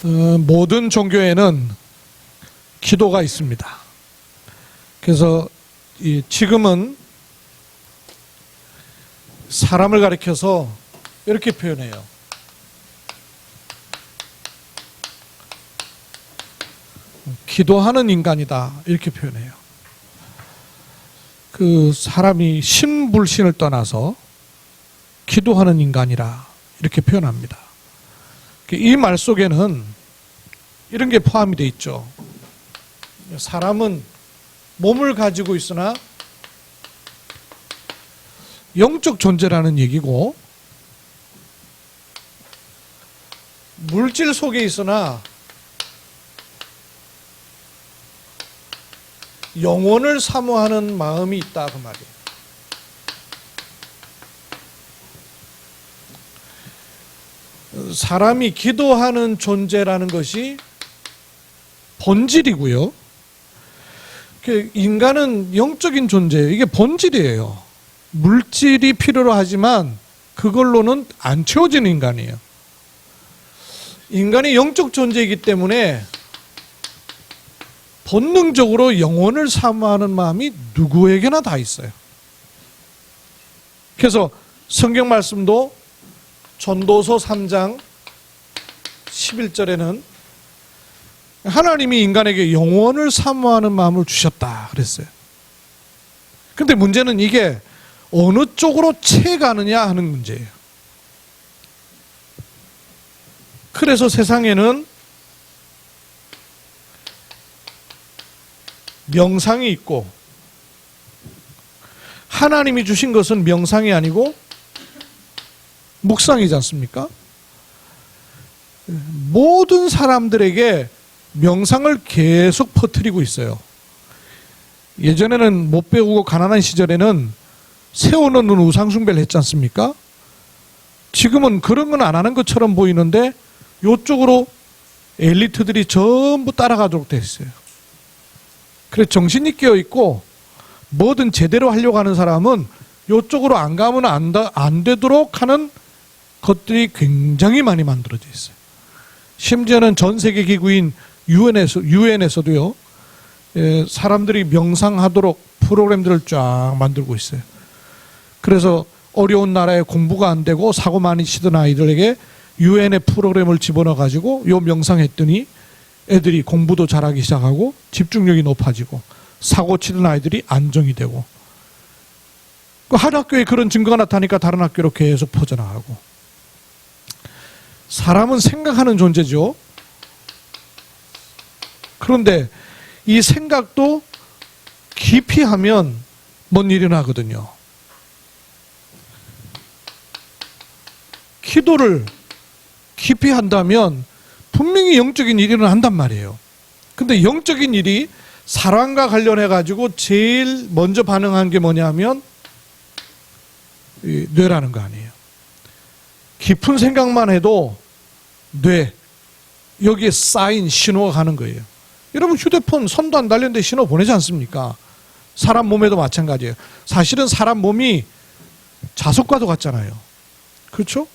모든 종교에는 기도가 있습니다. 그래서 지금은 사람을 가리켜서 이렇게 표현해요. 기도하는 인간이다, 이렇게 표현해요. 그 사람이 신불신을 떠나서 기도하는 인간이라 이렇게 표현합니다. 이 말 속에는 이런 게 포함이 되어 있죠. 사람은 몸을 가지고 있으나 영적 존재라는 얘기고, 물질 속에 있으나 영혼을 사모하는 마음이 있다, 그 말이에요. 사람이 기도하는 존재라는 것이 본질이고요. 인간은 영적인 존재예요. 이게 본질이에요. 물질이 필요로 하지만 그걸로는 안 채워지는 인간이에요. 인간이 영적 존재이기 때문에 본능적으로 영혼을 사모하는 마음이 누구에게나 다 있어요. 그래서 성경 말씀도 전도서 3장 11절에는 하나님이 인간에게 영혼을 사모하는 마음을 주셨다 그랬어요. 근데 문제는 이게 어느 쪽으로 채가느냐 하는 문제예요. 그래서 세상에는 명상이 있고, 하나님이 주신 것은 명상이 아니고 묵상이지 않습니까? 모든 사람들에게 명상을 계속 퍼뜨리고 있어요. 예전에는 못 배우고 가난한 시절에는 세워놓는 우상숭배를 했지 않습니까? 지금은 그런 건 안 하는 것처럼 보이는데 이쪽으로 엘리트들이 전부 따라가도록 되어 있어요. 그래서 정신이 깨어있고 뭐든 제대로 하려고 하는 사람은 이쪽으로 안 가면 안 되도록 하는 것들이 굉장히 많이 만들어져 있어요. 심지어는 전 세계 기구인 유엔에서도요, 사람들이 명상하도록 프로그램들을 쫙 만들고 있어요. 그래서 어려운 나라에 공부가 안 되고 사고 많이 치던 아이들에게 유엔의 프로그램을 집어넣어 가지고 요 명상했더니 애들이 공부도 잘하기 시작하고 집중력이 높아지고 사고 치던 아이들이 안정이 되고, 한 학교에 그런 증거가 나타나니까 다른 학교로 계속 퍼져나가고. 사람은 생각하는 존재죠. 그런데 이 생각도 깊이 하면 뭔 일이 나거든요. 기도를 깊이 한다면 분명히 영적인 일이 일어난단 말이에요. 근데 영적인 일이 사랑과 관련해 가지고 제일 먼저 반응한 게 뭐냐면 뇌라는 거 아니에요. 깊은 생각만 해도 뇌, 여기에 쌓인 신호가 가는 거예요. 여러분 휴대폰 손도 안 달렸는데 신호 보내지 않습니까? 사람 몸에도 마찬가지예요. 사실은 사람 몸이 자석과도 같잖아요. 그렇죠?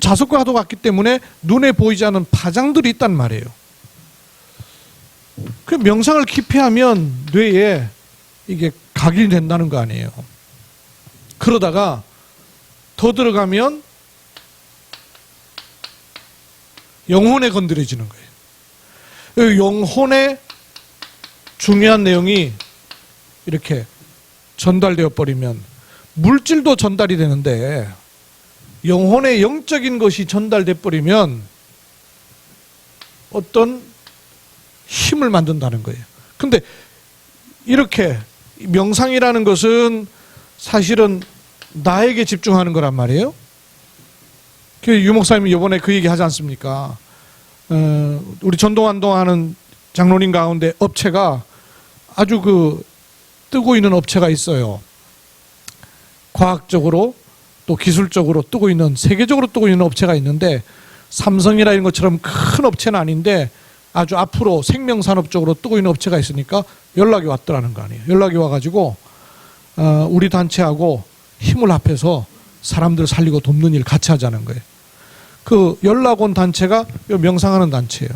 자석과도 같기 때문에 눈에 보이지 않는 파장들이 있단 말이에요. 그 명상을 깊이 하면 뇌에 이게 각인된다는 거 아니에요. 그러다가 더 들어가면 영혼에 건드려지는 거예요. 영혼의 중요한 내용이 이렇게 전달되어 버리면 물질도 전달이 되는데, 영혼의 영적인 것이 전달돼 버리면 어떤 힘을 만든다는 거예요. 근데 이렇게 명상이라는 것은 사실은 나에게 집중하는 거란 말이에요. 유 목사님이 이번에 그 얘기 하지 않습니까? 우리 전도환동하는 장로님 가운데 업체가 아주 뜨고 있는 업체가 있어요. 과학적으로 또 기술적으로 뜨고 있는, 세계적으로 뜨고 있는 업체가 있는데, 삼성이나 이런 것처럼 큰 업체는 아닌데 아주 앞으로 생명산업 쪽으로 뜨고 있는 업체가 있으니까 연락이 왔더라는 거 아니에요. 연락이 와가지고 우리 단체하고 힘을 합해서 사람들 살리고 돕는 일 같이 하자는 거예요. 그 연락 온 단체가 명상하는 단체예요.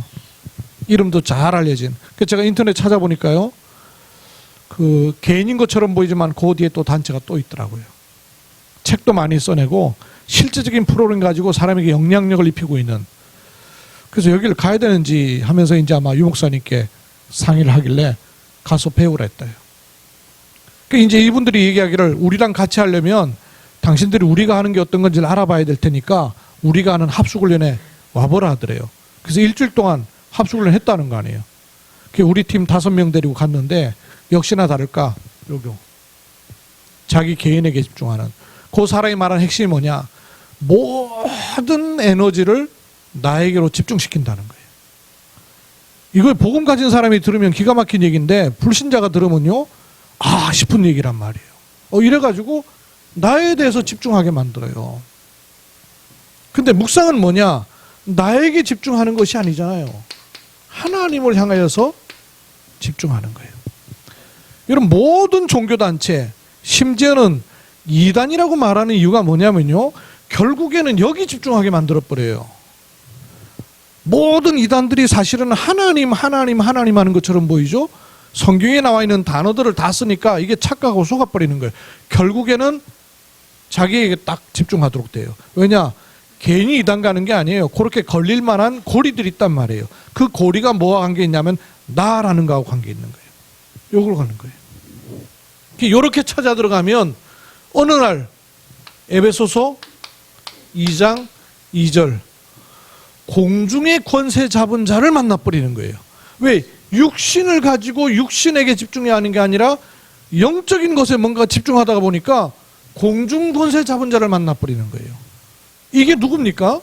이름도 잘 알려진. 그 제가 인터넷 찾아보니까요. 그 개인인 것처럼 보이지만 그 뒤에 또 단체가 또 있더라고요. 책도 많이 써내고 실제적인 프로그램 가지고 사람에게 영향력을 입히고 있는. 그래서 여기를 가야 되는지 하면서 이제 아마 유 목사님께 상의를 하길래 가서 배우라 했대요. 그 이제 이분들이 얘기하기를 우리랑 같이 하려면 당신들이 우리가 하는 게 어떤 건지를 알아봐야 될 테니까 우리가 하는 합숙훈련에 와보라 하더래요. 그래서 일주일 동안 합숙훈련 했다는 거 아니에요. 우리 팀 5명 데리고 갔는데 역시나 다를까 요거 자기 개인에게 집중하는 그 사람이 말하는 핵심이 뭐냐, 모든 에너지를 나에게로 집중시킨다는 거예요. 이걸 복음 가진 사람이 들으면 기가 막힌 얘기인데 불신자가 들으면요 아 싶은 얘기란 말이에요. 이래가지고 나에 대해서 집중하게 만들어요. 근데 묵상은 뭐냐, 나에게 집중하는 것이 아니잖아요. 하나님을 향하여서 집중하는 거예요. 이런 모든 종교단체, 심지어는 이단이라고 말하는 이유가 뭐냐면요, 결국에는 여기 집중하게 만들어버려요. 모든 이단들이 사실은 하나님 하는 것처럼 보이죠. 성경에 나와 있는 단어들을 다 쓰니까 이게 착각하고 속아버리는 거예요. 결국에는 자기에게 딱 집중하도록 돼요. 왜냐? 괜히 이단 가는 게 아니에요. 그렇게 걸릴 만한 고리들이 있단 말이에요. 그 고리가 뭐와 관계 있냐면 나라는 거하고 관계 있는 거예요. 요걸 가는 거예요. 이렇게 찾아 들어가면 어느 날 에베소서 2장 2절 공중의 권세 잡은 자를 만나버리는 거예요. 왜? 육신을 가지고 육신에게 집중하는 게 아니라 영적인 것에 뭔가 집중하다가 보니까 공중 권세 잡은 자를 만나버리는 거예요. 이게 누굽니까?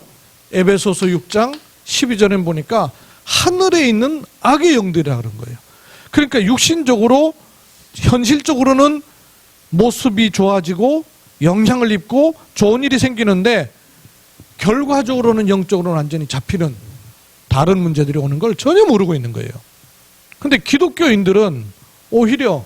에베소서 6장 12절에 보니까 하늘에 있는 악의 영들이라 그런 거예요. 그러니까 육신적으로 현실적으로는 모습이 좋아지고 영향을 입고 좋은 일이 생기는데 결과적으로는 영적으로는 완전히 잡히는 다른 문제들이 오는 걸 전혀 모르고 있는 거예요. 근데 기독교인들은 오히려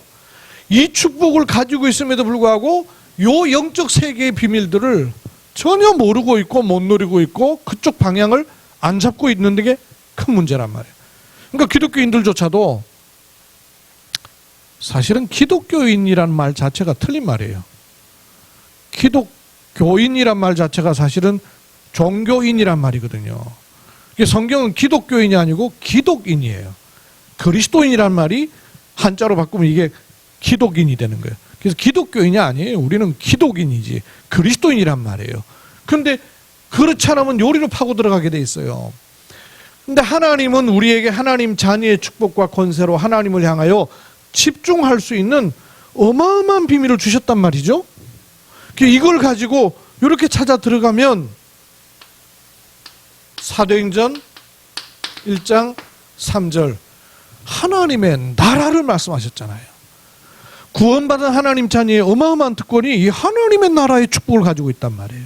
이 축복을 가지고 있음에도 불구하고 요 영적 세계의 비밀들을 전혀 모르고 있고 못 누리고 있고 그쪽 방향을 안 잡고 있는 게 큰 문제란 말이에요. 그러니까 기독교인들조차도 사실은 기독교인이란 말 자체가 틀린 말이에요. 기독교인이란 말 자체가 사실은 종교인이란 말이거든요. 성경은 기독교인이 아니고 기독인이에요. 그리스도인이란 말이 한자로 바꾸면 이게 기독인이 되는 거예요. 그래서 기독교인이 아니에요. 우리는 기독인이지 그리스도인이란 말이에요. 그런데 그렇지 않으면 요리로 파고 들어가게 돼 있어요. 근데 하나님은 우리에게 하나님 자녀의 축복과 권세로 하나님을 향하여 집중할 수 있는 어마어마한 비밀을 주셨단 말이죠. 이걸 가지고 이렇게 찾아 들어가면 사도행전 1장 3절 하나님의 나라를 말씀하셨잖아요. 구원받은 하나님 자녀의 어마어마한 특권이 이 하나님의 나라의 축복을 가지고 있단 말이에요.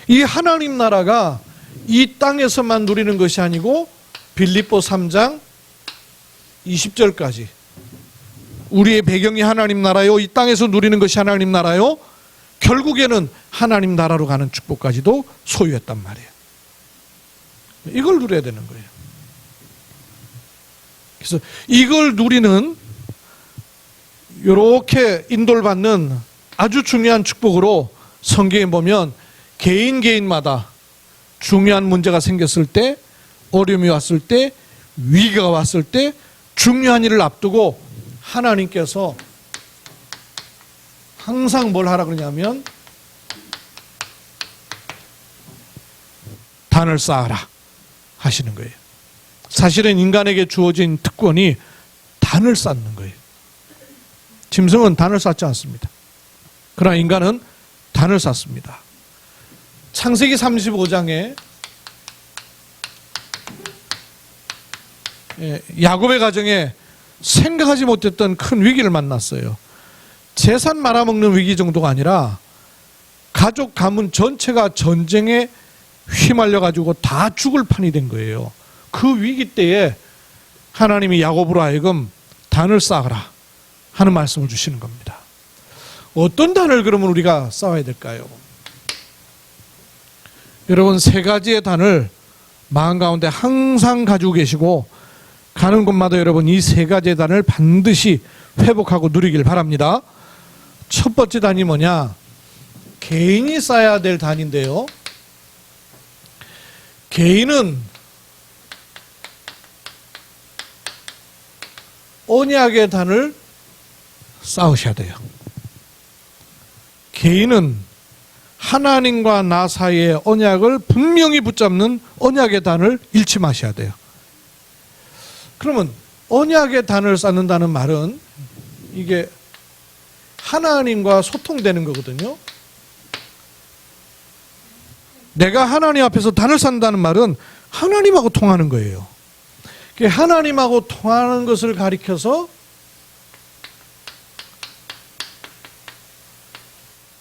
이 하나님 나라가 이 땅에서만 누리는 것이 아니고 빌립보 3장 20절까지 우리의 배경이 하나님 나라요, 이 땅에서 누리는 것이 하나님 나라요, 결국에는 하나님 나라로 가는 축복까지도 소유했단 말이에요. 이걸 누려야 되는 거예요. 그래서 이걸 누리는 이렇게 인도를 받는 아주 중요한 축복으로 성경에 보면 개인마다 중요한 문제가 생겼을 때, 어려움이 왔을 때, 위기가 왔을 때 중요한 일을 앞두고 하나님께서 항상 뭘 하라 그러냐면 단을 쌓아라 하시는 거예요. 사실은 인간에게 주어진 특권이 단을 쌓는 거예요. 짐승은 단을 쌓지 않습니다. 그러나 인간은 단을 쌓습니다. 창세기 35장에 야곱의 가정에 생각하지 못했던 큰 위기를 만났어요. 재산 말아먹는 위기 정도가 아니라 가족 가문 전체가 전쟁에 휘말려가지고 다 죽을 판이 된 거예요. 그 위기 때에 하나님이 야곱으로 하여금 단을 쌓아라 하는 말씀을 주시는 겁니다. 어떤 단을 그러면 우리가 쌓아야 될까요? 여러분, 3가지의 단을 마음 가운데 항상 가지고 계시고 가는 곳마다 여러분 이 세 가지의 단을 반드시 회복하고 누리길 바랍니다. 첫 번째 단이 뭐냐? 개인이 쌓아야 될 단인데요. 개인은 언약의 단을 쌓으셔야 돼요. 개인은 하나님과 나 사이의 언약을 분명히 붙잡는 언약의 단을 잃지 마셔야 돼요. 그러면 언약의 단을 쌓는다는 말은 이게 하나님과 소통되는 거거든요. 내가 하나님 앞에서 단을 쌓는다는 말은 하나님하고 통하는 거예요. 하나님하고 통하는 것을 가리켜서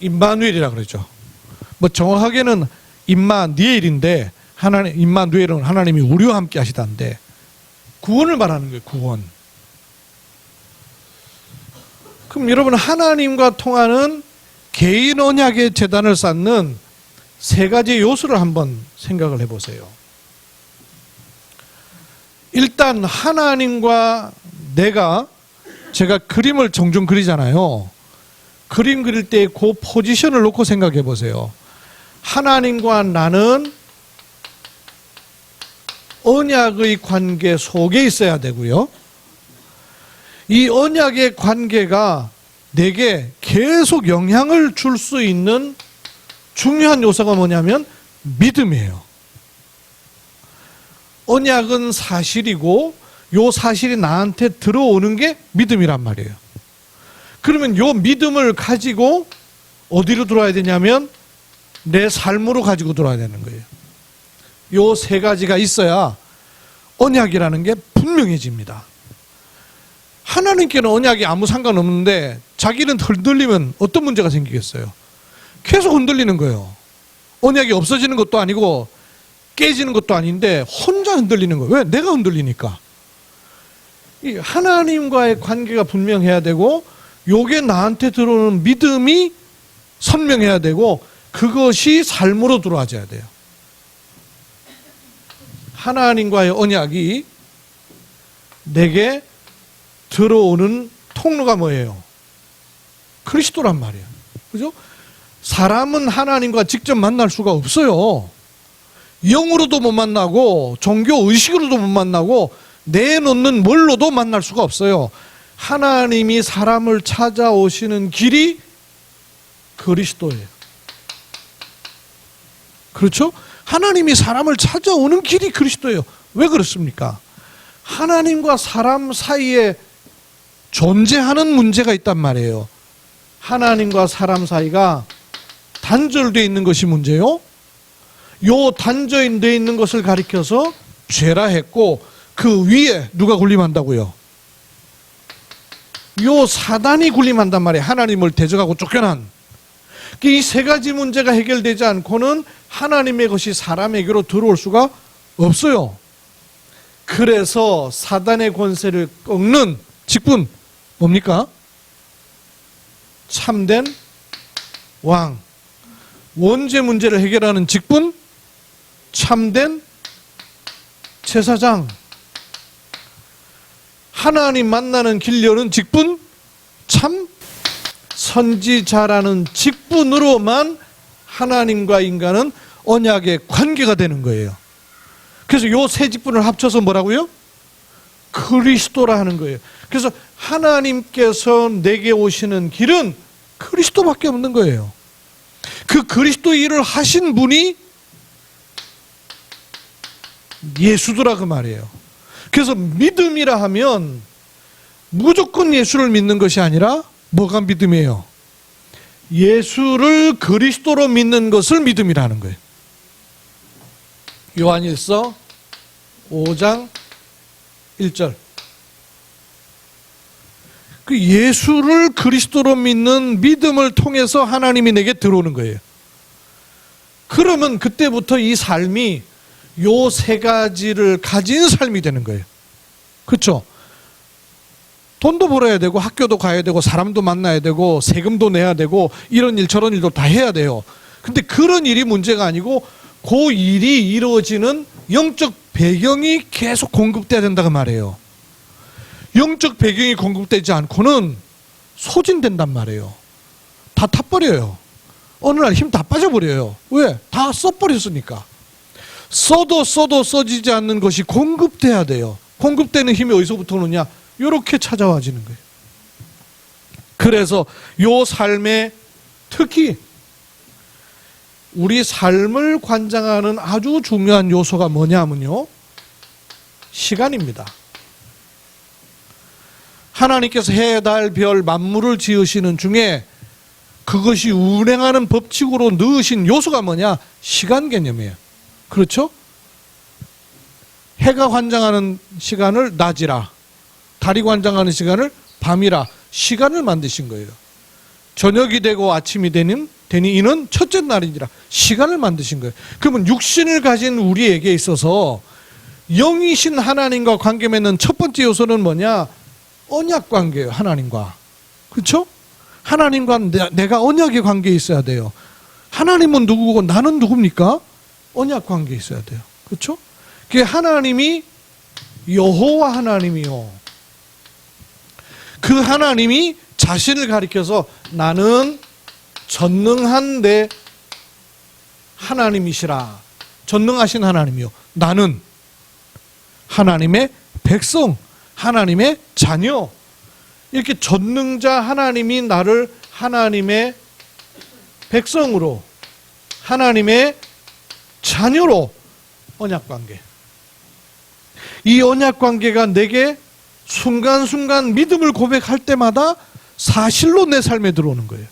임마누엘이라 그러죠. 뭐 정확하게는 임마니엘인데 하나님 임마누엘은 하나님이 우리와 함께 하시다는데 구원을 말하는 거예요. 구원. 그럼 여러분 하나님과 통하는 개인 언약의 제단을 쌓는 세 가지 요소를 한번 생각을 해보세요. 일단 하나님과 제가 그림을 종종 그리잖아요. 그림 그릴 때 그 포지션을 놓고 생각해 보세요. 하나님과 나는 언약의 관계 속에 있어야 되고요. 이 언약의 관계가 내게 계속 영향을 줄 수 있는 중요한 요소가 뭐냐면 믿음이에요. 언약은 사실이고 요 사실이 나한테 들어오는 게 믿음이란 말이에요. 그러면 요 믿음을 가지고 어디로 들어와야 되냐면 내 삶으로 가지고 들어와야 되는 거예요. 요 세 가지가 있어야 언약이라는 게 분명해집니다. 하나님께는 언약이 아무 상관없는데 자기는 흔들리면 어떤 문제가 생기겠어요? 계속 흔들리는 거예요. 언약이 없어지는 것도 아니고 깨지는 것도 아닌데 혼자 흔들리는 거예요. 왜? 내가 흔들리니까. 이 하나님과의 관계가 분명해야 되고 요게 나한테 들어오는 믿음이 선명해야 되고 그것이 삶으로 들어와줘야 돼요. 하나님과의 언약이 내게 들어오는 통로가 뭐예요? 그리스도란 말이에요. 그죠? 사람은 하나님과 직접 만날 수가 없어요. 영으로도 못 만나고 종교 의식으로도 못 만나고 내놓는 뭘로도 만날 수가 없어요. 하나님이 사람을 찾아오시는 길이 그리스도예요. 그렇죠? 하나님이 사람을 찾아오는 길이 그리스도예요. 왜 그렇습니까? 하나님과 사람 사이에 존재하는 문제가 있단 말이에요. 하나님과 사람 사이가 단절되어 있는 것이 문제요. 요 단절되어 있는 것을 가리켜서 죄라 했고 그 위에 누가 군림한다고요? 요 사단이 군림한단 말이에요. 하나님을 대적하고 쫓겨난. 이 세 가지 문제가 해결되지 않고는 하나님의 것이 사람에게로 들어올 수가 없어요. 그래서 사단의 권세를 꺾는 직분 뭡니까? 참된 왕. 원죄 문제를 해결하는 직분 참된 제사장. 하나님 만나는 길 여는 직분 참 선지자라는 직분으로만 하나님과 인간은 언약의 관계가 되는 거예요. 그래서 요 세 직분을 합쳐서 뭐라고요? 그리스도라 하는 거예요. 그래서 하나님께서 내게 오시는 길은 그리스도밖에 없는 거예요. 그 그리스도 일을 하신 분이 예수더라 그 말이에요. 그래서 믿음이라 하면 무조건 예수를 믿는 것이 아니라 뭐가 믿음이에요? 예수를 그리스도로 믿는 것을 믿음이라는 거예요. 요한일서 5장 1절. 그 예수를 그리스도로 믿는 믿음을 통해서 하나님이 내게 들어오는 거예요. 그러면 그때부터 이 삶이 요 세 가지를 가진 삶이 되는 거예요. 그렇죠? 돈도 벌어야 되고 학교도 가야 되고 사람도 만나야 되고 세금도 내야 되고 이런 일 저런 일도 다 해야 돼요. 근데 그런 일이 문제가 아니고 그 일이 이루어지는 영적 배경이 계속 공급돼야 된다고 말해요. 영적 배경이 공급되지 않고는 소진된단 말이에요. 다 타버려요. 어느 날 힘 다 빠져버려요. 왜? 다 써버렸으니까. 써도 써지지 않는 것이 공급돼야 돼요. 공급되는 힘이 어디서부터 오느냐? 이렇게 찾아와지는 거예요. 그래서 요 삶에 특히 우리 삶을 관장하는 아주 중요한 요소가 뭐냐면요, 시간입니다. 하나님께서 해, 달, 별, 만물을 지으시는 중에 그것이 운행하는 법칙으로 넣으신 요소가 뭐냐? 시간 개념이에요. 그렇죠? 해가 관장하는 시간을 낮이라, 달이 관장하는 시간을 밤이라 시간을 만드신 거예요. 저녁이 되고 아침이 되니 이는 첫째 날이니라 시간을 만드신 거예요. 그러면 육신을 가진 우리에게 있어서 영이신 하나님과 관계 맺는 첫 번째 요소는 뭐냐? 언약 관계예요. 하나님과. 그렇죠? 하나님과 내가 언약의 관계에 있어야 돼요. 하나님은 누구고 나는 누굽니까? 언약 관계에 있어야 돼요. 그렇죠? 그게 하나님이 여호와 하나님이요. 그 하나님이 자신을 가리켜서 나는 전능한 내 하나님이시라. 전능하신 하나님이요. 나는 하나님의 백성, 하나님의 자녀. 이렇게 전능자 하나님이 나를 하나님의 백성으로, 하나님의 자녀로 언약관계. 이 언약관계가 내게 순간순간 믿음을 고백할 때마다 사실로 내 삶에 들어오는 거예요.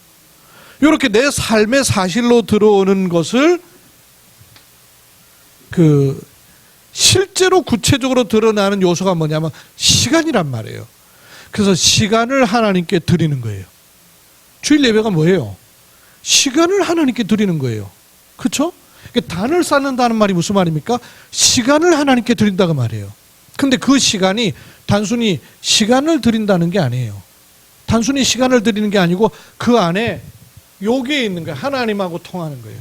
이렇게 내 삶의 사실로 들어오는 것을 실제로 구체적으로 드러나는 요소가 뭐냐면 시간이란 말이에요. 그래서 시간을 하나님께 드리는 거예요. 주일 예배가 뭐예요? 시간을 하나님께 드리는 거예요. 그렇죠? 단을 쌓는다는 말이 무슨 말입니까? 시간을 하나님께 드린다고 말이에요. 근데 그 시간이 단순히 시간을 드린다는 게 아니에요. 단순히 시간을 드리는 게 아니고 그 안에 요게 있는 거예요. 하나님하고 통하는 거예요.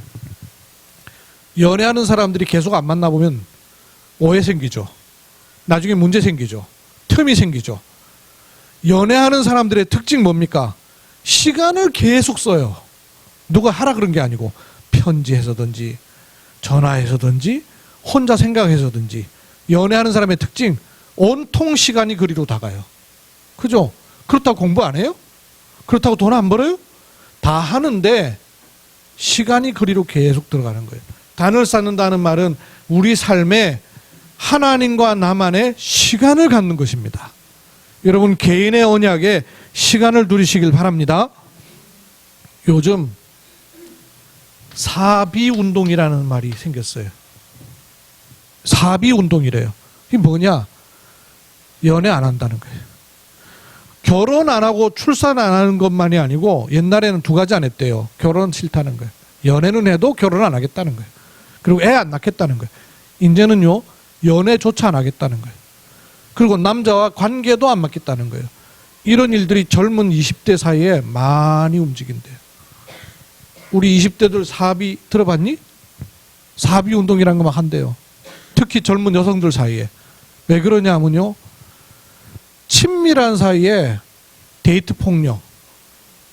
연애하는 사람들이 계속 안 만나보면 오해 생기죠. 나중에 문제 생기죠. 틈이 생기죠. 연애하는 사람들의 특징 뭡니까? 시간을 계속 써요. 누가 하라 그런 게 아니고 편지해서든지 전화해서든지 혼자 생각해서든지. 연애하는 사람의 특징, 온통 시간이 그리로 다가요. 그죠? 그렇다고 공부 안 해요? 그렇다고 돈 안 벌어요? 다 하는데 시간이 그리로 계속 들어가는 거예요. 단을 쌓는다는 말은 우리 삶에 하나님과 나만의 시간을 갖는 것입니다. 여러분 개인의 언약에 시간을 두시길 바랍니다. 요즘 사비운동이라는 말이 생겼어요. 사비운동이래요. 이게 뭐냐? 연애 안 한다는 거예요. 결혼 안 하고 출산 안 하는 것만이 아니고 옛날에는 두 가지 안 했대요. 결혼 싫다는 거예요. 연애는 해도 결혼 안 하겠다는 거예요. 그리고 애 안 낳겠다는 거예요. 이제는요 연애조차 안 하겠다는 거예요. 그리고 남자와 관계도 안 맞겠다는 거예요. 이런 일들이 젊은 20대 사이에 많이 움직인대요. 우리 20대들 사비 들어봤니? 사비 운동이란 거 막 한대요. 특히 젊은 여성들 사이에. 왜 그러냐면요, 친밀한 사이에 데이트 폭력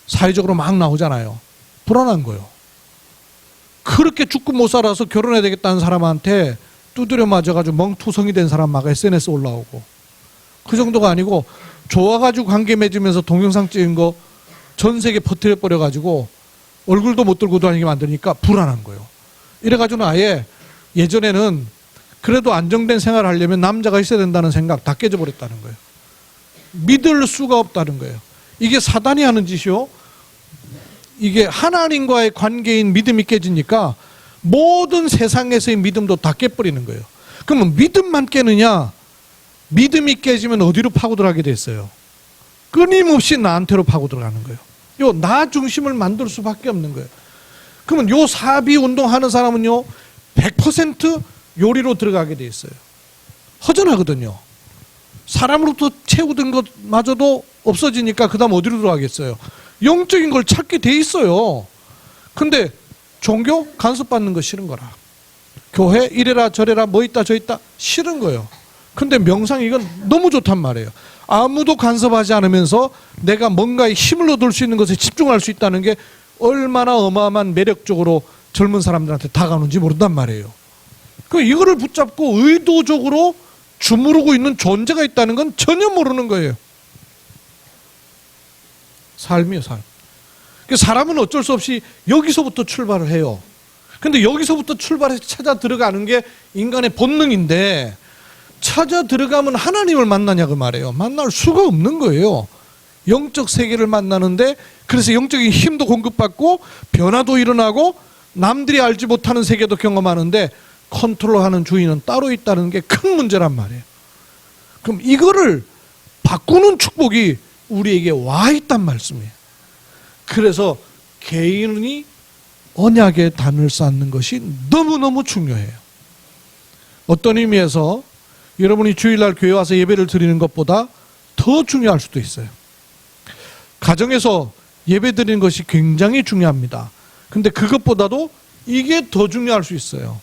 사회적으로 막 나오잖아요. 불안한 거예요. 그렇게 죽고 못 살아서 결혼해야 되겠다는 사람한테 두드려 맞아가지고 멍투성이 된 사람 막 SNS 올라오고, 그 정도가 아니고 좋아가지고 관계 맺으면서 동영상 찍은 거 전 세계 퍼뜨려버려가지고 얼굴도 못 들고 다니게 만드니까 불안한 거예요. 이래가지고는 아예 예전에는 그래도 안정된 생활을 하려면 남자가 있어야 된다는 생각 다 깨져버렸다는 거예요. 믿을 수가 없다는 거예요. 이게 사단이 하는 짓이요. 이게 하나님과의 관계인 믿음이 깨지니까 모든 세상에서의 믿음도 다 깨버리는 거예요. 그러면 믿음만 깨느냐? 믿음이 깨지면 어디로 파고들어가게 됐어요? 끊임없이 나한테로 파고들어가는 거예요. 요 나 중심을 만들 수밖에 없는 거예요. 그러면 요 사비 운동하는 사람은요 100% 요리로 들어가게 돼 있어요. 허전하거든요. 사람으로부터 채우던 것마저도 없어지니까 그 다음 어디로 들어가겠어요? 영적인 걸 찾게 돼 있어요. 근데 종교 간섭받는 거 싫은 거라. 교회 이래라 저래라 뭐 있다 저 있다 싫은 거예요. 근데 명상 이건 너무 좋단 말이에요. 아무도 간섭하지 않으면서 내가 뭔가에 힘을 얻을 수 있는 것에 집중할 수 있다는 게 얼마나 어마어마한 매력적으로 젊은 사람들한테 다가오는지 모른단 말이에요. 그 이거를 붙잡고 의도적으로 주무르고 있는 존재가 있다는 건 전혀 모르는 거예요. 삶이에요, 삶. 사람은 어쩔 수 없이 여기서부터 출발을 해요. 근데 여기서부터 출발해서 찾아 들어가는 게 인간의 본능인데, 찾아 들어가면 하나님을 만나냐 그 말이에요. 만날 수가 없는 거예요. 영적 세계를 만나는데, 그래서 영적인 힘도 공급받고 변화도 일어나고 남들이 알지 못하는 세계도 경험하는데 컨트롤하는 주인은 따로 있다는 게 큰 문제란 말이에요. 그럼 이거를 바꾸는 축복이 우리에게 와 있단 말씀이에요. 그래서 개인이 언약의 단을 쌓는 것이 너무너무 중요해요. 어떤 의미에서 여러분이 주일날 교회 와서 예배를 드리는 것보다 더 중요할 수도 있어요. 가정에서 예배 드리는 것이 굉장히 중요합니다. 근데 그것보다도 이게 더 중요할 수 있어요.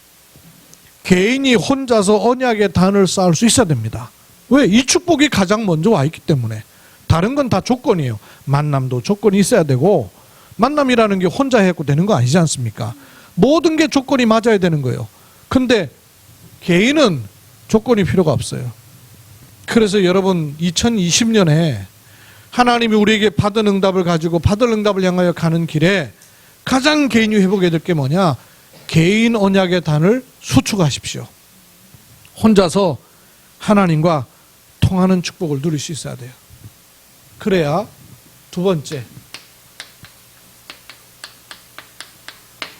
개인이 혼자서 언약의 단을 쌓을 수 있어야 됩니다. 왜? 이 축복이 가장 먼저 와 있기 때문에. 다른 건 다 조건이에요. 만남도 조건이 있어야 되고, 만남이라는 게 혼자 해고 되는 거 아니지 않습니까? 모든 게 조건이 맞아야 되는 거예요. 근데 개인은 조건이 필요가 없어요. 그래서 여러분 2020년에 하나님이 우리에게 받은 응답을 가지고 받을 응답을 향하여 가는 길에 가장 개인이 회복해야 될 게 뭐냐? 개인 언약의 단을 수축하십시오. 혼자서 하나님과 통하는 축복을 누릴 수 있어야 돼요. 그래야 두 번째,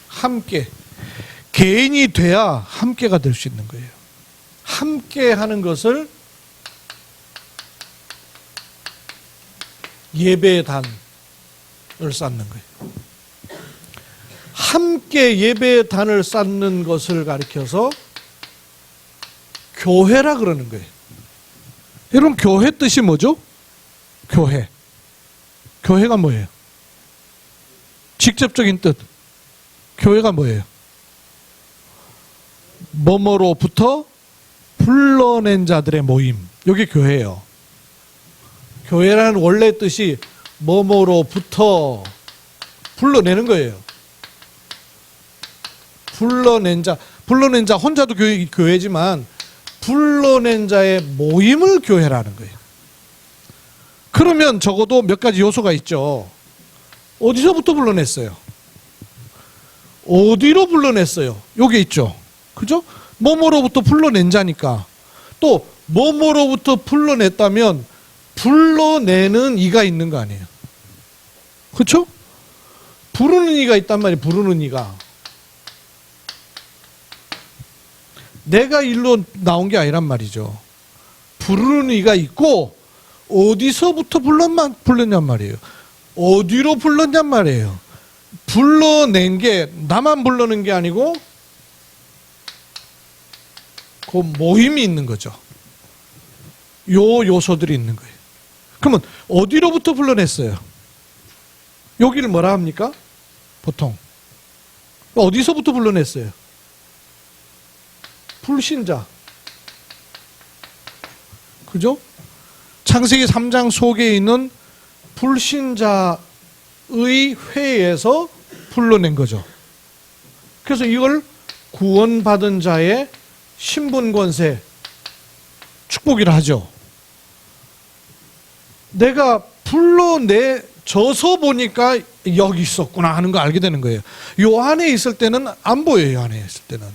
함께, 개인이 돼야 함께가 될 수 있는 거예요. 함께 하는 것을 예배의 단을 쌓는 거예요. 함께 예배의 단을 쌓는 것을 가리켜서 교회라 그러는 거예요. 여러분, 교회 뜻이 뭐죠? 교회. 교회가 뭐예요? 직접적인 뜻. 교회가 뭐예요? 뭐뭐로부터 불러낸 자들의 모임. 이게 교회예요. 교회라는 원래 뜻이 뭐뭐로부터 불러내는 거예요. 불러낸 자 혼자도 교회지만 불러낸 자의 모임을 교회라는 거예요. 그러면 적어도 몇 가지 요소가 있죠. 어디서부터 불러냈어요? 어디로 불러냈어요? 요게 있죠. 그죠? 뭐뭐로부터 불러낸 자니까. 또 뭐뭐로부터 불러냈다면 불러내는 이가 있는 거 아니에요. 그렇죠? 부르는 이가 있단 말이에요. 부르는 이가. 내가 일로 나온 게 아니란 말이죠. 부르는 이가 있고 어디서부터 불렀냔 말이에요. 어디로 불렀냔 말이에요. 불러낸 게 나만 불러낸 게 아니고 그 모임이 있는 거죠. 요 요소들이 있는 거예요. 그러면 어디로부터 불러냈어요? 여기를 뭐라 합니까? 보통 어디서부터 불러냈어요? 불신자. 그죠? 창세기 3장 속에 있는 불신자의 회에서 불러낸 거죠. 그래서 이걸 구원받은 자의 신분권세 축복이라 하죠. 내가 불러내져서 보니까 여기 있었구나 하는 거 알게 되는 거예요. 요 안에 있을 때는 안 보여요. 안에 있을 때는.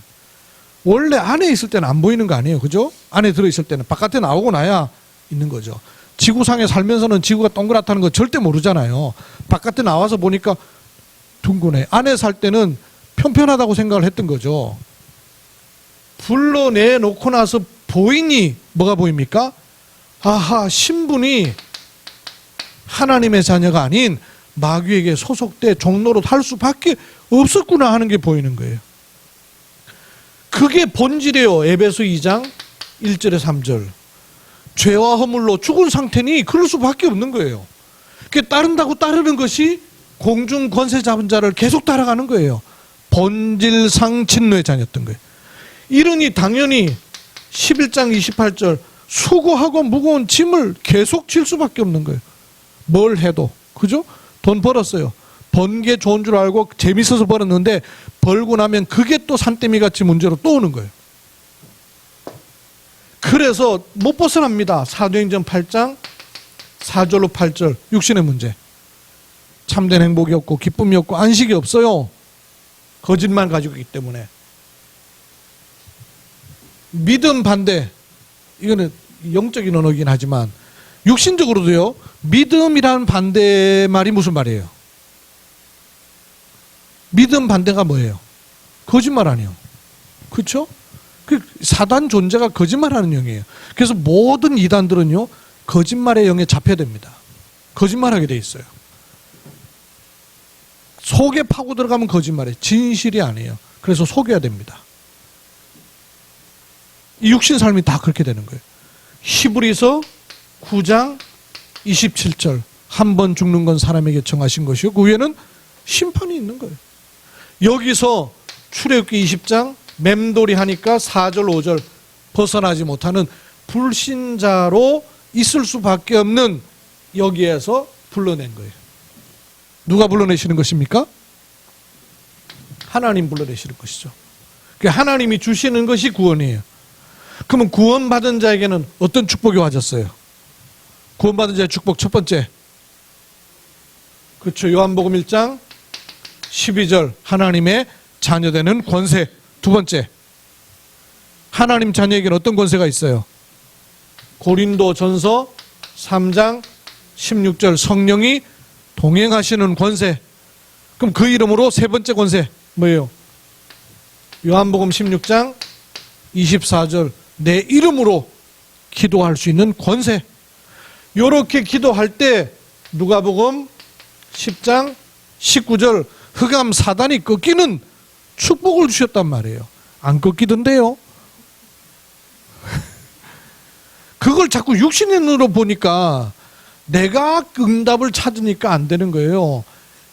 원래 안에 있을 때는 안 보이는 거 아니에요. 그죠? 안에 들어있을 때는. 바깥에 나오고 나야 있는 거죠. 지구상에 살면서는 지구가 동그랗다는 거 절대 모르잖아요. 바깥에 나와서 보니까 둥근해. 안에 살 때는 편편하다고 생각을 했던 거죠. 불러내놓고 나서 보이니 뭐가 보입니까? 아하, 신분이 하나님의 자녀가 아닌 마귀에게 소속돼 종로로 할 수밖에 없었구나 하는 게 보이는 거예요. 그게 본질이에요. 에베소 2장 1절에 3절. 죄와 허물로 죽은 상태니 그럴 수밖에 없는 거예요. 그게 따른다고 따르는 것이 공중 권세 잡은 자를 계속 따라가는 거예요. 본질상 진노의 자녀였던 거예요. 이러니 당연히 11장 28절 수고하고 무거운 짐을 계속 질 수밖에 없는 거예요. 뭘 해도. 그죠? 돈 벌었어요. 번 게 좋은 줄 알고 재밌어서 벌었는데 벌고 나면 그게 또 산더미 같이 문제로 또 오는 거예요. 그래서 못 벗어납니다. 사도행전 8장 4절로 8절 육신의 문제. 참된 행복이 없고 기쁨이 없고 안식이 없어요. 거짓말 가지고 있기 때문에. 믿음 반대. 이거는 영적인 언어이긴 하지만 육신적으로도요. 믿음이라는 반대말이 무슨 말이에요? 믿음 반대가 뭐예요? 거짓말 아니에요. 그렇죠? 그 사단 존재가 거짓말하는 영이에요. 그래서 모든 이단들은요. 거짓말의 영에 잡혀야 됩니다. 거짓말하게 돼 있어요. 속에 파고 들어가면 거짓말이에요. 진실이 아니에요. 그래서 속여야 됩니다. 이 육신 삶이 다 그렇게 되는 거예요. 히브리서 9장 27절 한 번 죽는 건 사람에게 정하신 것이요 그 위에는 심판이 있는 거예요. 여기서 출애굽기 20장 맴돌이 하니까 4절 5절 벗어나지 못하는 불신자로 있을 수밖에 없는 여기에서 불러낸 거예요. 누가 불러내시는 것입니까? 하나님 불러내시는 것이죠. 하나님이 주시는 것이 구원이에요. 그러면 구원받은 자에게는 어떤 축복이 와졌어요? 구원받은 자의 축복 첫 번째. 그렇죠. 요한복음 1장 12절 하나님의 자녀되는 권세. 두 번째. 하나님 자녀에게는 어떤 권세가 있어요? 고린도전서 3장 16절 성령이 동행하시는 권세. 그럼 그 이름으로 세 번째 권세 뭐예요? 요한복음 16장 24절 내 이름으로 기도할 수 있는 권세. 요렇게 기도할 때 누가복음 10장 19절 흑암 사단이 꺾이는 축복을 주셨단 말이에요. 안 꺾이던데요. 그걸 자꾸 육신의 눈으로 보니까 내가 응답을 찾으니까 안 되는 거예요.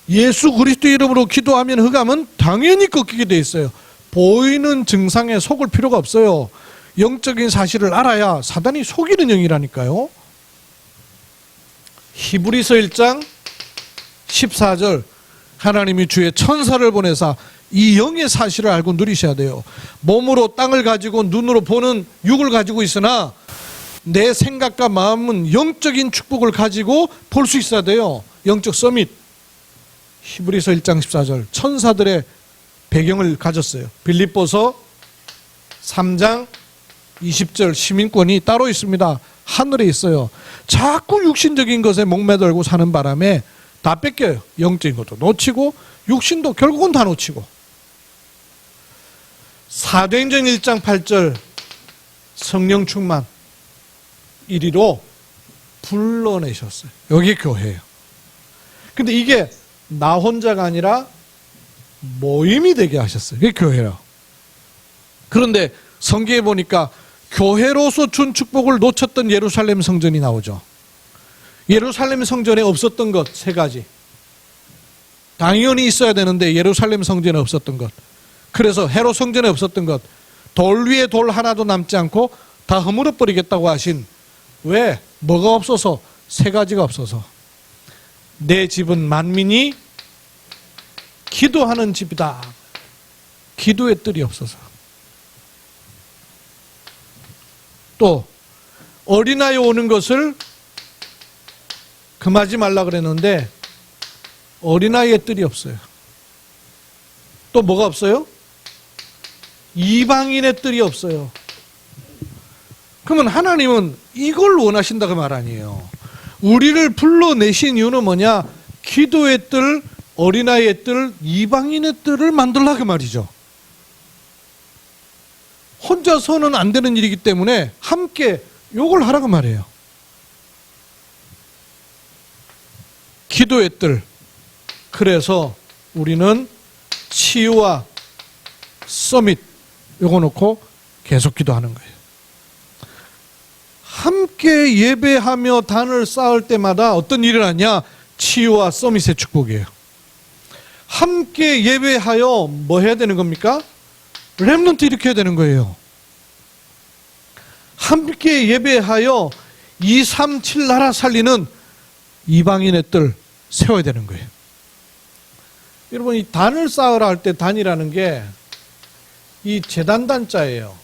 예수 그리스도 이름으로 기도하면 흑암은 당연히 꺾이게 돼 있어요. 보이는 증상에 속을 필요가 없어요. 영적인 사실을 알아야 사단이 속이는 영이라니까요. 히브리서 1장 14절 하나님이 주의 천사를 보내사 이 영의 사실을 알고 누리셔야 돼요. 몸으로 땅을 가지고 눈으로 보는 육을 가지고 있으나 내 생각과 마음은 영적인 축복을 가지고 볼 수 있어야 돼요. 영적 서밋. 히브리서 1장 14절 천사들의 배경을 가졌어요. 빌립보서 3장 20절 시민권이 따로 있습니다. 하늘에 있어요. 자꾸 육신적인 것에 목매달고 사는 바람에 다 뺏겨요. 영적인 것도 놓치고 육신도 결국은 다 놓치고. 사도행전 1장 8절 성령 충만 이리로 불러내셨어요. 여기 교회예요. 근데 이게 나 혼자가 아니라 모임이 되게 하셨어요. 이게 교회예요. 그런데 성경에 보니까 교회로서 준 축복을 놓쳤던 예루살렘 성전이 나오죠. 예루살렘 성전에 없었던 것 세 가지. 당연히 있어야 되는데 예루살렘 성전에 없었던 것. 그래서 헤롯 성전에 없었던 것. 돌 위에 돌 하나도 남지 않고 다 허물어 버리겠다고 하신. 왜? 뭐가 없어서? 세 가지가 없어서. 내 집은 만민이 기도하는 집이다. 기도의 뜰이 없어서. 또 어린아이 오는 것을 금하지 말라 그랬는데 어린아이의 뜰이 없어요. 또 뭐가 없어요? 이방인의 뜰이 없어요. 그러면 하나님은 이걸 원하신다 그 말 아니에요. 우리를 불러내신 이유는 뭐냐? 기도의 뜰, 어린아이의 뜰, 이방인의 뜰을 만들라 그 말이죠. 혼자서는 안 되는 일이기 때문에 함께 요걸 하라고 말해요. 기도의 뜰. 그래서 우리는 치유와 서밋 요거 놓고 계속 기도하는 거예요. 함께 예배하며 단을 쌓을 때마다 어떤 일을 하냐? 치유와 서밋의 축복이에요. 함께 예배하여 뭐 해야 되는 겁니까? 렘넌트 일으켜야 되는 거예요. 함께 예배하여 237 나라 살리는 이방인의 뜰 세워야 되는 거예요. 여러분, 이 단을 쌓으라 할 때 단이라는 게 이 제단 단자예요.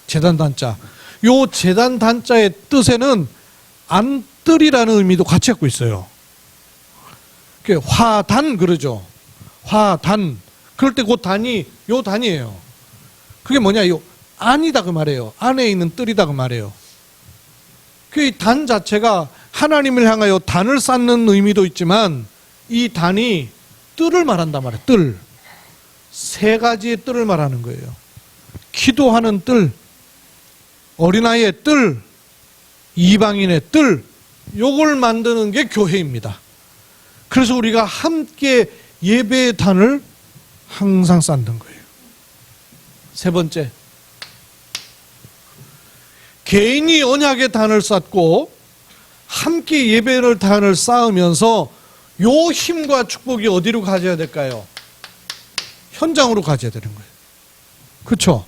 제단 단자. 요 제단 단자의 뜻에는 안뜰이라는 의미도 같이 갖고 있어요. 화단 그러죠. 화단. 그럴 때 그 단이 요 단이에요. 그게 뭐냐? 요 안이다 그 말이에요. 안에 있는 뜰이다 그 말이에요. 그 단 자체가 하나님을 향하여 단을 쌓는 의미도 있지만 이 단이 뜰을 말한단 말이에요. 뜰. 세 가지의 뜰을 말하는 거예요. 기도하는 뜰, 어린아이의 뜰, 이방인의 뜰, 요걸 만드는 게 교회입니다. 그래서 우리가 함께 예배의 단을 항상 쌓는 거예요. 세 번째, 개인이 언약의 단을 쌓고 함께 예배의 단을 쌓으면서 요 힘과 축복이 어디로 가져야 될까요? 현장으로 가져야 되는 거예요. 그렇죠?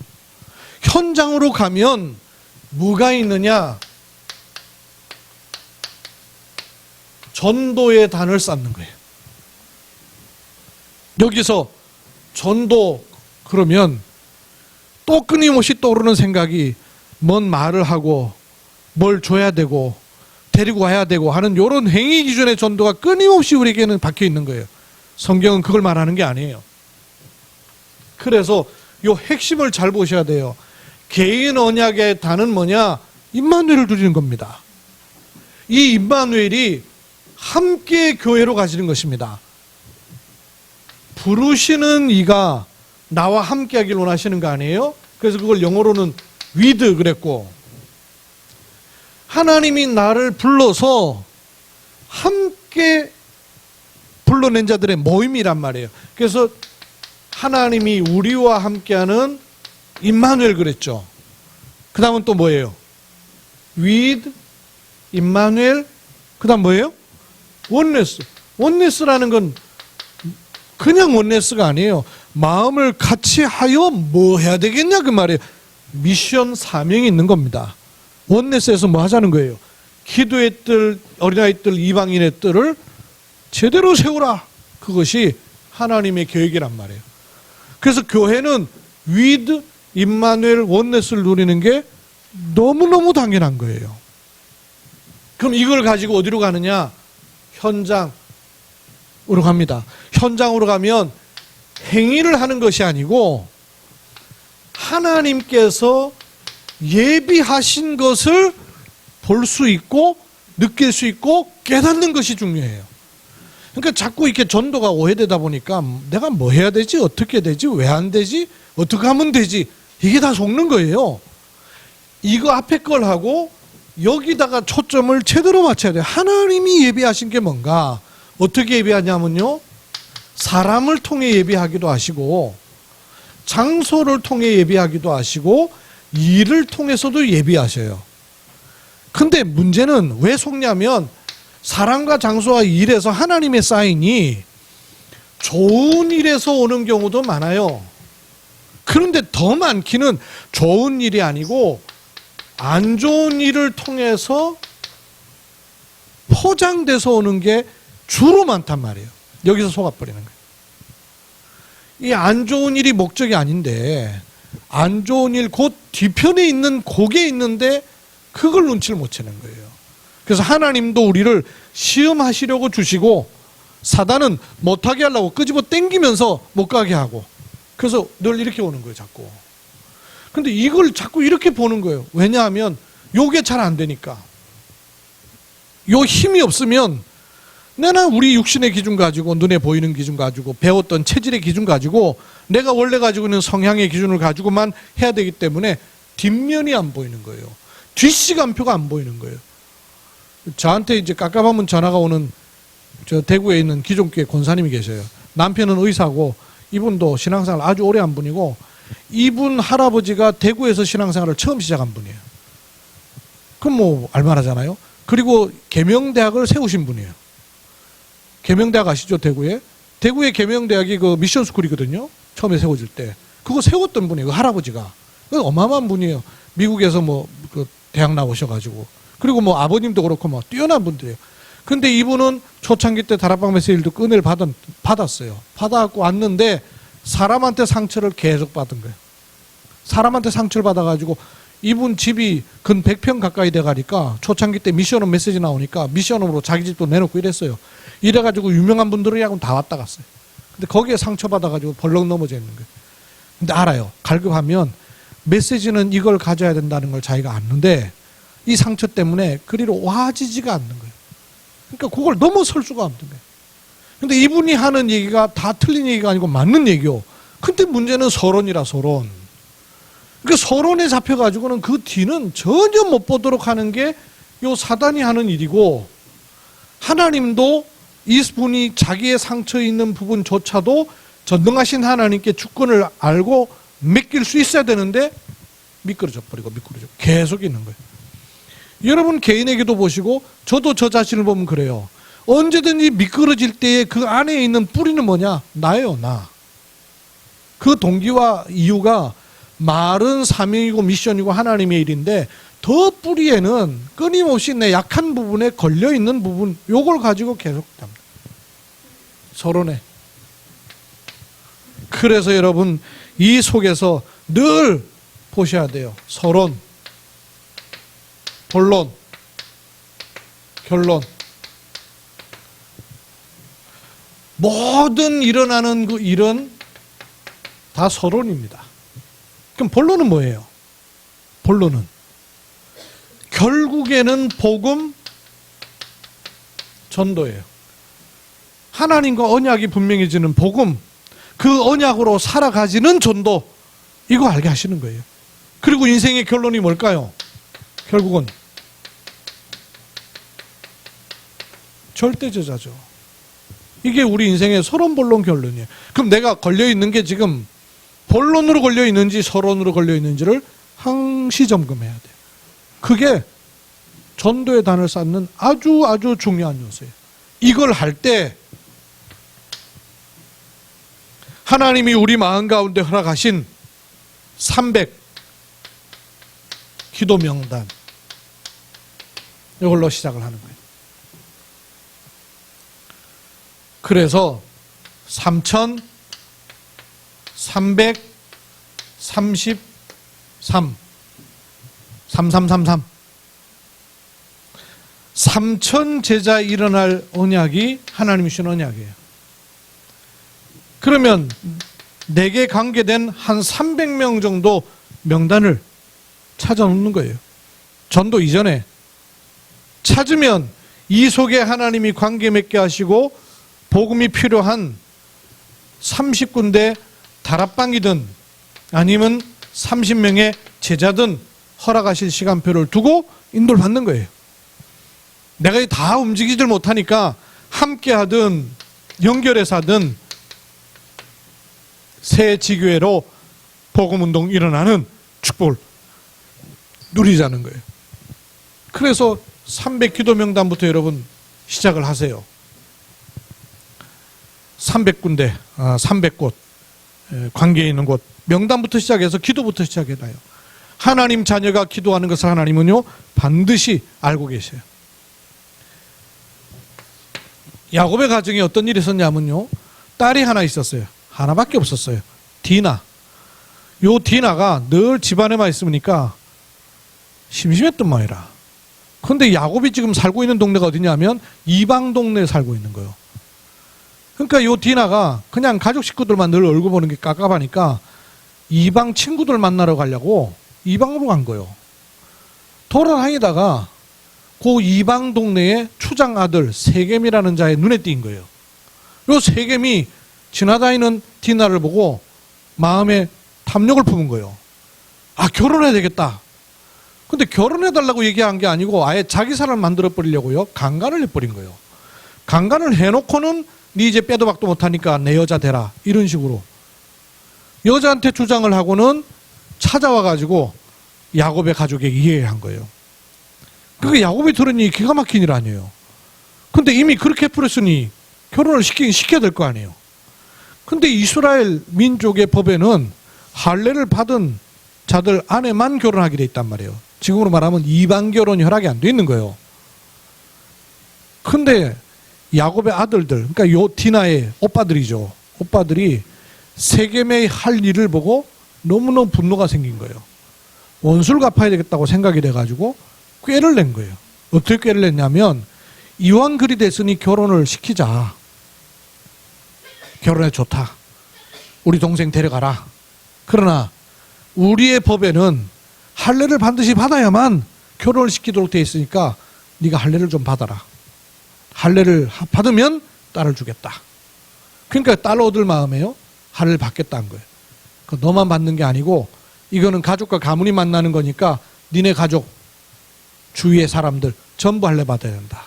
현장으로 가면 뭐가 있느냐? 전도의 단을 쌓는 거예요. 여기서 전도 그러면 또 끊임없이 떠오르는 생각이 뭔 말을 하고 뭘 줘야 되고 데리고 와야 되고 하는 이런 행위 기준의 전도가 끊임없이 우리에게는 박혀 있는 거예요. 성경은 그걸 말하는 게 아니에요. 그래서 이 핵심을 잘 보셔야 돼요. 개인 언약의 단은 뭐냐? 임마누엘을 누리는 겁니다. 이 임마누엘이 함께 교회로 가시는 것입니다. 부르시는 이가 나와 함께 하길 원하시는 거 아니에요? 그래서 그걸 영어로는 with 그랬고, 하나님이 나를 불러서 함께 불러낸 자들의 모임이란 말이에요. 그래서 하나님이 우리와 함께하는 임마누엘 그랬죠. 그 다음은 또 뭐예요? with, 임마누엘, 그 다음 뭐예요? 원네스. 원네스라는 건 그냥 원네스가 아니에요. 마음을 같이 하여 뭐 해야 되겠냐 그 말이에요. 미션 사명이 있는 겁니다. 원네스에서 뭐 하자는 거예요? 기도의 뜰, 어린아이 뜰, 이방인의 뜰을 제대로 세우라. 그것이 하나님의 계획이란 말이에요. 그래서 교회는 with, 임마누엘, 원네스를 누리는 게 너무너무 당연한 거예요. 그럼 이걸 가지고 어디로 가느냐? 현장으로 갑니다. 현장으로 가면 행위를 하는 것이 아니고 하나님께서 예비하신 것을 볼 수 있고 느낄 수 있고 깨닫는 것이 중요해요. 그러니까 자꾸 이렇게 전도가 오해되다 보니까 내가 뭐 해야 되지? 어떻게 되지? 왜 안 되지? 어떻게 하면 되지? 이게 다 속는 거예요. 이거 앞에 걸 하고 여기다가 초점을 제대로 맞춰야 돼요. 하나님이 예비하신 게 뭔가? 어떻게 예비하냐면요, 사람을 통해 예비하기도 하시고 장소를 통해 예비하기도 하시고 일을 통해서도 예비하셔요. 근데 문제는 왜 속냐면 사람과 장소와 일에서 하나님의 사인이 좋은 일에서 오는 경우도 많아요. 그런데 더 많기는 좋은 일이 아니고 안 좋은 일을 통해서 포장돼서 오는 게 주로 많단 말이에요. 여기서 속아버리는 거예요. 이 안 좋은 일이 목적이 아닌데 안 좋은 일 곧 뒤편에 있는 곡에 있는데 그걸 눈치를 못 채는 거예요. 그래서 하나님도 우리를 시험하시려고 주시고 사단은 못하게 하려고 끄집어 당기면서 못 가게 하고, 그래서 늘 이렇게 오는 거예요. 자꾸. 근데 이걸 자꾸 이렇게 보는 거예요. 왜냐하면 요게 잘 안 되니까. 요 힘이 없으면 내가 우리 육신의 기준 가지고 눈에 보이는 기준 가지고 배웠던 체질의 기준 가지고 내가 원래 가지고 있는 성향의 기준을 가지고만 해야 되기 때문에 뒷면이 안 보이는 거예요. 뒷시간표가 안 보이는 거예요. 저한테 이제 깝깝하면 전화가 오는 저 대구에 있는 기존교회 권사님이 계셔요. 남편은 의사고 이분도 신앙생활 아주 오래 한 분이고 이분 할아버지가 대구에서 신앙생활을 처음 시작한 분이에요. 그럼 뭐 알만하잖아요. 그리고 계명대학을 세우신 분이에요. 계명대학 아시죠? 대구에? 대구의 계명대학이 그 미션스쿨이거든요. 처음에 세워질 때. 그거 세웠던 분이에요. 그 할아버지가. 어마어마한 분이에요. 미국에서 그 대학 나오셔가지고. 그리고 아버님도 그렇고 뛰어난 분들이에요. 근데 이분은 초창기 때 다락방 메시지를 듣고 은혜를 받았어요. 받아갖고 왔는데 사람한테 상처를 계속 받은 거예요. 사람한테 상처를 받아가지고 이분 집이 근 100평 가까이 돼가니까 초창기 때 미션홈 메시지 나오니까 미션홈으로 자기 집도 내놓고 이랬어요. 이래가지고 유명한 분들이하고 다 왔다 갔어요. 근데 거기에 상처받아가지고 벌렁 넘어져 있는 거예요. 근데 알아요. 갈급하면 메시지는 이걸 가져야 된다는 걸 자기가 아는데 이 상처 때문에 그리로 와지지가 않는 거예요. 그러니까 그걸 넘어설 수가 없는 거예요. 근데 이분이 하는 얘기가 다 틀린 얘기가 아니고 맞는 얘기요. 근데 문제는 서론이라 서론. 그러니까 서론에 잡혀가지고는 그 뒤는 전혀 못 보도록 하는 게 요 사단이 하는 일이고, 하나님도 이분이 자기의 상처에 있는 부분조차도 전능하신 하나님께 주권을 알고 맡길 수 있어야 되는데 미끄러져 버리고 계속 있는 거예요. 여러분 개인에게도 보시고 저도 저 자신을 보면 그래요. 언제든지 미끄러질 때에 그 안에 있는 뿌리는 뭐냐? 나예요, 나. 그 동기와 이유가 말은 사명이고 미션이고 하나님의 일인데 더 뿌리에는 끊임없이 내 약한 부분에 걸려있는 부분, 요걸 가지고 계속 합니다. 서론에. 그래서 여러분 이 속에서 늘 보셔야 돼요. 서론, 본론, 결론. 모든 일어나는 그 일은 다 서론입니다. 그럼 본론은 뭐예요? 본론은 결국에는 복음 전도예요. 하나님과 언약이 분명해지는 복음, 그 언약으로 살아가지는 전도, 이거 알게 하시는 거예요. 그리고 인생의 결론이 뭘까요? 결국은 절대저자죠. 이게 우리 인생의 서론, 본론, 결론이에요. 그럼 내가 걸려있는 게 지금 본론으로 걸려있는지 서론으로 걸려있는지를 항시 점검해야 돼요. 그게 전도의 단을 쌓는 아주 중요한 요소예요. 이걸 할 때 하나님이 우리 마음 가운데 허락하신 300 기도 명단, 이걸로 시작을 하는 거예요. 그래서 3,333 3,000 제자 일어날 언약이 하나님이 주신 언약이에요. 그러면 내게 관계된 한 300명 정도 명단을 찾아 놓는 거예요. 전도 이전에 찾으면 이 속에 하나님이 관계 맺게 하시고 복음이 필요한 30군데 다락방이든 아니면 30명의 제자든 허락하실 시간표를 두고 인도를 받는 거예요. 내가 다 움직이질 못하니까 함께 하든 연결해서 하든 새 지교회로 복음운동 일어나는 축복을 누리자는 거예요. 그래서 300 기도 명단부터 여러분 시작을 하세요. 300군데, 300곳, 관계에 있는 곳, 명단부터 시작해서 기도부터 시작해놔요. 하나님 자녀가 기도하는 것을 하나님은요 반드시 알고 계세요. 야곱의 가정에 어떤 일이 있었냐면요, 딸이 하나 있었어요. 하나밖에 없었어요. 디나. 요 디나가 늘 집안에만 있으니까 심심했던 모양이라. 그런데 야곱이 지금 살고 있는 동네가 어디냐면 이방 동네에 살고 있는 거예요. 그러니까 요 디나가 그냥 가족 식구들만 늘 얼굴 보는 게 깝깝하니까 이방 친구들 만나러 가려고 이방으로 간 거예요. 돌아다니다가 그 이방 동네에 추장 아들 세겜이라는 자의 눈에 띈 거예요. 요 세겜이 지나다니는 디나를 보고 마음에 탐욕을 품은 거예요. 아, 결혼해야 되겠다. 근데 결혼해달라고 얘기한 게 아니고 아예 자기 사람을 만들어버리려고요 강간을 해버린 거예요. 강간을 해놓고는 네 이제 빼도 박도 못하니까 내 여자 되라, 이런 식으로 여자한테 주장을 하고는 찾아와가지고 야곱의 가족에게 이해한 거예요. 그게 야곱이 들으니 기가 막힌 일 아니에요. 근데 이미 그렇게 해버렸으니 결혼을 시켜야 될 거 아니에요. 근데 이스라엘 민족의 법에는 할례를 받은 자들 안에만 결혼하게 돼 있단 말이에요. 지금으로 말하면 이방 결혼이 허락이 안 돼 있는 거예요. 근데 야곱의 아들들, 그러니까 요 디나의 오빠들이죠. 오빠들이 세겜의 할 일을 보고 너무너무 분노가 생긴 거예요. 원수를 갚아야 되겠다고 생각이 돼가지고 꾀를 낸 거예요. 어떻게 꾀를 냈냐면, 이왕 그리 됐으니 결혼을 시키자. 결혼해 좋다. 우리 동생 데려가라. 그러나 우리의 법에는 할례를 반드시 받아야만 결혼을 시키도록 돼 있으니까 네가 할례를 좀 받아라. 할례를 받으면 딸을 주겠다. 그러니까 딸 얻을 마음에요. 할례를 받겠다는 거예요. 너만 받는 게 아니고 이거는 가족과 가문이 만나는 거니까 니네 가족 주위의 사람들 전부 할례 받아야 된다.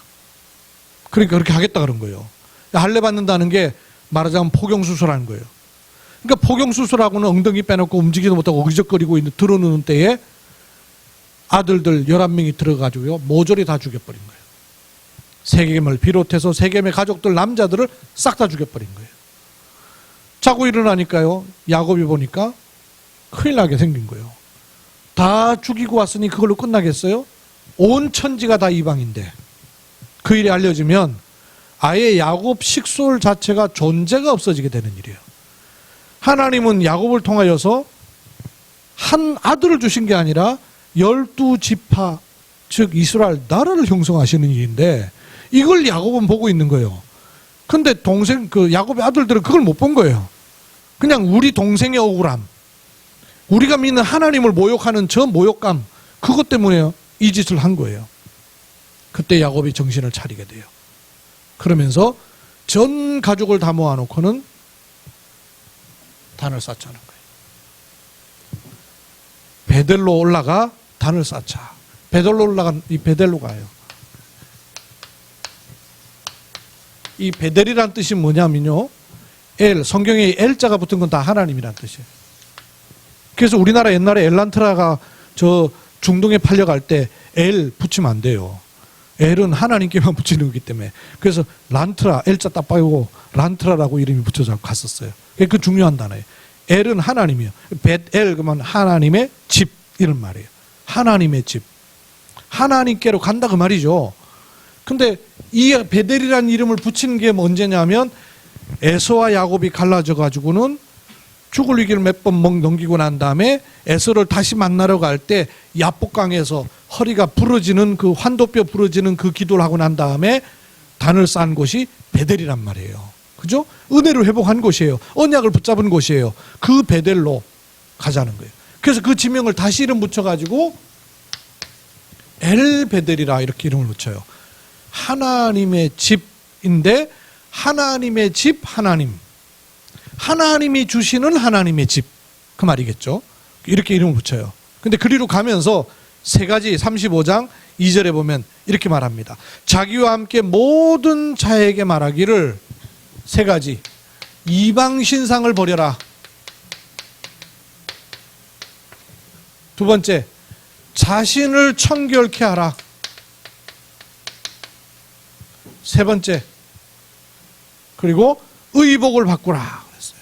그러니까 그렇게 하겠다 그런 거예요. 할례 받는다는 게 말하자면 포경수술하는 거예요. 그러니까 포경수술하고는 엉덩이 빼놓고 움직이도 못하고 어기적거리고 있는 들어누는 때에 아들들 11명이 들어가지고요, 모조리 다 죽여버린 거예요. 세겜을 비롯해서 세겜의 가족들 남자들을 싹 다 죽여버린 거예요. 자고 일어나니까요, 야곱이 보니까 큰일 나게 생긴 거예요. 다 죽이고 왔으니 그걸로 끝나겠어요? 온 천지가 다 이방인데 그 일이 알려지면 아예 야곱 식솔 자체가 존재가 없어지게 되는 일이에요. 하나님은 야곱을 통하여서 한 아들을 주신 게 아니라 12지파, 즉 이스라엘 나라를 형성하시는 일인데 이걸 야곱은 보고 있는 거예요. 근데 야곱의 아들들은 그걸 못 본 거예요. 그냥 우리 동생의 억울함, 우리가 믿는 하나님을 모욕하는 저 모욕감, 그것 때문에 이 짓을 한 거예요. 그때 야곱이 정신을 차리게 돼요. 그러면서 전 가족을 다 모아놓고는 단을 쌓자는 거예요. 베델로 올라가 단을 쌓자. 베델로 올라간 이 베델로가요. 이 베델이란 뜻이 뭐냐면요, 성경에 L자가 붙은 건 다 하나님이란 뜻이에요. 그래서 우리나라 옛날에 엘란트라가 저 중동에 팔려갈 때 L 붙이면 안 돼요. L은 하나님께만 붙이는 거기 때문에. 그래서 란트라, L자 딱 빠지고 란트라라고 이름이 붙여서 갔었어요. 그 중요한 단어예요. L은 하나님이에요. 벳엘 그러면 하나님의 집 이런 말이에요. 하나님의 집. 하나님께로 간다 그 말이죠. 근데 이 베델이라는 이름을 붙이는 게 언제냐면 에서와 야곱이 갈라져 가지고는 죽을 위기를 몇 번 넘기고 난 다음에 에서를 다시 만나러 갈 때 야복강에서 허리가 부러지는 그 환도뼈 부러지는 그 기도를 하고 난 다음에 단을 쌓은 곳이 베델이란 말이에요. 그죠? 은혜를 회복한 곳이에요. 언약을 붙잡은 곳이에요. 그 베델로 가자는 거예요. 그래서 그 지명을 다시 이름 붙여가지고 엘 베델이라 이렇게 이름을 붙여요. 하나님의 집인데 하나님의 집 하나님. 하나님이 주시는 하나님의 집. 그 말이겠죠. 이렇게 이름을 붙여요. 근데 그리로 가면서 세 가지 35장 2절에 보면 이렇게 말합니다. 자기와 함께 모든 자에게 말하기를 세 가지. 이방 신상을 버려라. 두 번째, 자신을 청결케 하라. 세 번째, 그리고 의복을 바꾸라 그랬어요.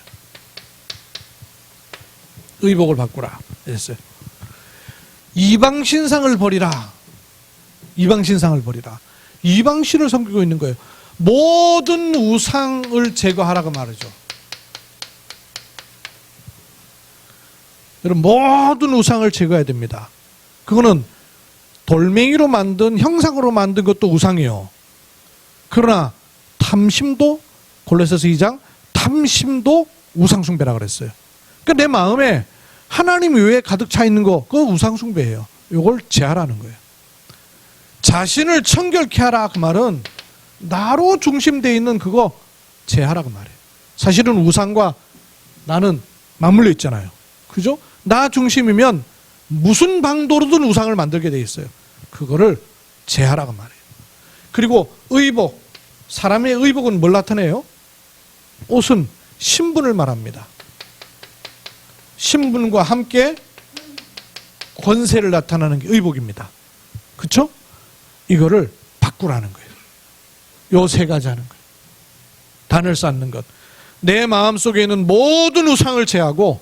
의복을 바꾸라 그랬어요. 이방 신상을 버리라. 이방 신상을 버리라. 이방신을 섬기고 있는 거예요. 모든 우상을 제거하라고 말이죠. 여러분, 모든 우상을 제거해야 됩니다. 그거는 돌멩이로 만든 형상으로 만든 것도 우상이에요. 그러나 탐심도, 골로새서 2장, 탐심도 우상숭배라 그랬어요. 그러니까 내 마음에 하나님 외에 가득 차 있는 거, 그거 우상숭배예요. 이걸 제하라는 거예요. 자신을 청결케 하라 그 말은 나로 중심되어 있는 그거 제하라 그 말이에요. 사실은 우상과 나는 맞물려 있잖아요. 그죠? 나 중심이면 무슨 방도로든 우상을 만들게 돼 있어요. 그거를 제하라 그 말이에요. 그리고 의복, 사람의 의복은 뭘 나타내요? 옷은 신분을 말합니다. 신분과 함께 권세를 나타내는 게 의복입니다. 그렇죠? 이거를 바꾸라는 거예요. 요 세 가지 하는 거예요. 단을 쌓는 것. 내 마음속에 있는 모든 우상을 제하고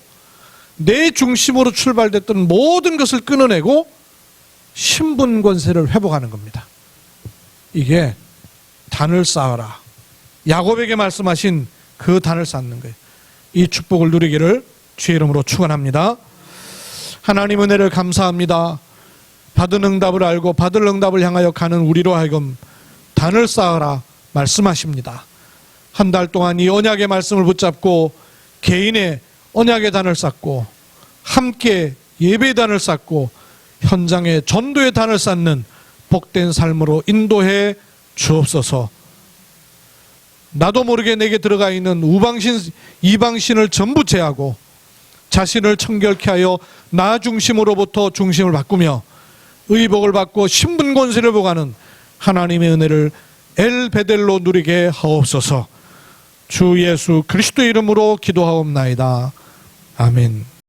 내 중심으로 출발됐던 모든 것을 끊어내고 신분 권세를 회복하는 겁니다. 이게 단을 쌓아라. 야곱에게 말씀하신 그 단을 쌓는 거예요. 이 축복을 누리기를 주의 이름으로 축원합니다. 하나님 은혜를 감사합니다. 받은 응답을 알고 받을 응답을 향하여 가는 우리로 하여금 단을 쌓아라 말씀하십니다. 한 달 동안 이 언약의 말씀을 붙잡고 개인의 언약의 단을 쌓고 함께 예배의 단을 쌓고 현장에 전도의 단을 쌓는 복된 삶으로 인도해 주옵소서. 나도 모르게 내게 들어가 있는 우방신, 이방신을 전부 제하고 자신을 청결케 하여 나 중심으로부터 중심을 바꾸며 의복을 받고 신분 권세를 보가는 하나님의 은혜를 엘베델로 누리게 하옵소서. 주 예수 그리스도의 이름으로 기도하옵나이다. 아멘.